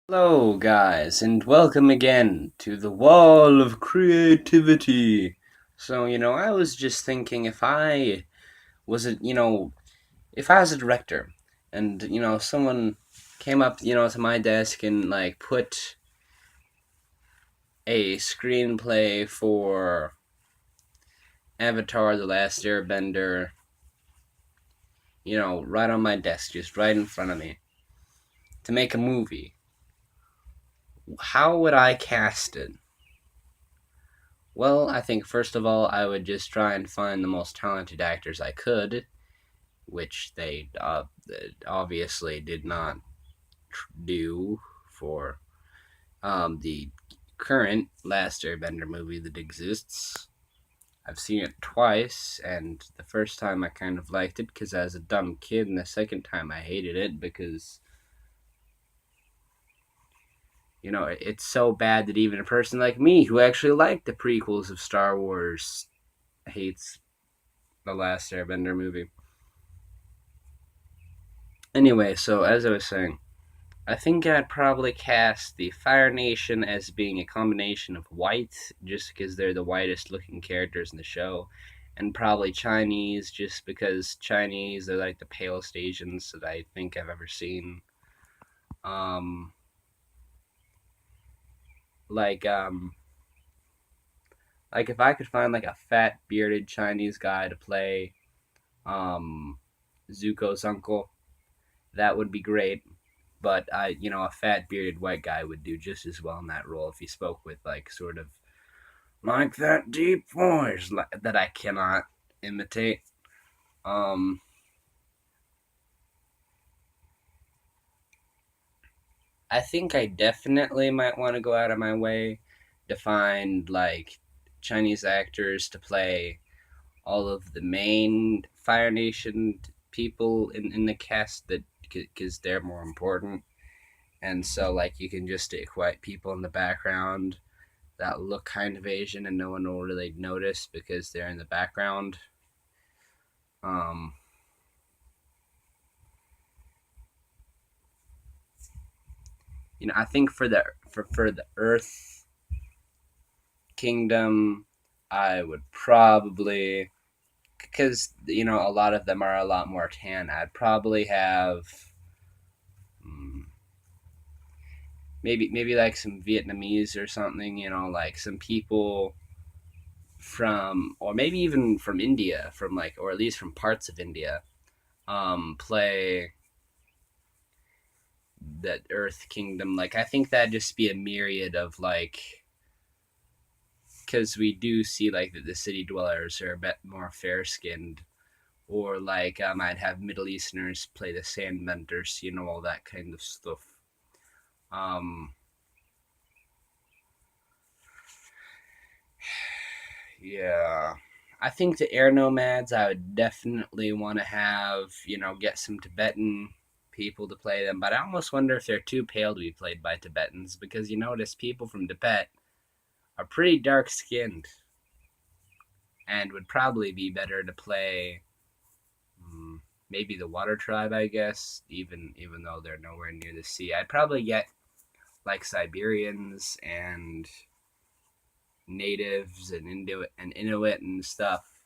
Hello, guys, and welcome again to the Wall of Creativity. I was just thinking was a, you know, if I was a director and, someone came up, to my desk and, put a screenplay for Avatar The Last Airbender, right on my desk, just right in front of me, to make a movie, how would I cast it? Well, I think first of all, I would just try and find the most talented actors I could, which they obviously did not do for the current Last Airbender movie that exists. I've seen it twice, and the first time I kind of liked it because I was a dumb kid, and the second time I hated it because, it's so bad that even a person like me, who actually liked the prequels of Star Wars, hates the Last Airbender movie. Anyway, so as I was saying, I think I'd probably cast the Fire Nation as being a combination of white, just because they're the whitest looking characters in the show, and probably Chinese, just because Chinese are like the palest Asians that I think I've ever seen. Um, like um, like if I could find like a fat bearded Chinese guy to play um, Zuko's uncle, that would be great. But a fat bearded white guy would do just as well in that role if he spoke with like sort of like that deep voice that I cannot imitate. Um, I think I definitely might want to go out of my way to find like Chinese actors to play all of the main Fire Nation people in the cast that because they're more important. And so like you can just stick white people in the background that look kind of Asian and no one will really notice because they're in the background. Um, I think for the Earth Kingdom, I would probably because a lot of them are a lot more tan. I'd probably have mm, maybe like some Vietnamese or something. Like some people from or maybe even from India, from like or at least from parts of India. Play that Earth Kingdom. Like I think that'd just be a myriad of like because we do see like that the city dwellers are a bit more fair skinned, or like I'd have Middle Easterners play the Sandbenders, all that kind of stuff. Um, yeah, I think the air nomads I would definitely want to have, get some Tibetan people to play them, but I almost wonder if they're too pale to be played by Tibetans because you notice people from Tibet are pretty dark skinned and would probably be better to play maybe the water tribe, I guess, even though they're nowhere near the sea. I'd probably get like Siberians and natives and Inuit and stuff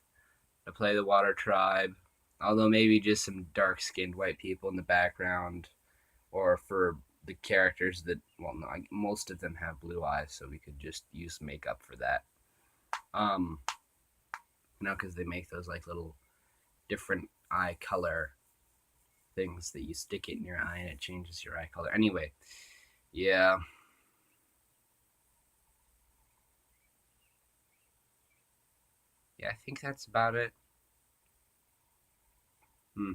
to play the water tribe. Although maybe just some dark skinned white people in the background, or for the characters that no, most of them have blue eyes, so we could just use makeup for that. Um, because they make those like little different eye color things that you stick it in your eye and it changes your eye color. Anyway, yeah, yeah, I think that's about it. Hmm.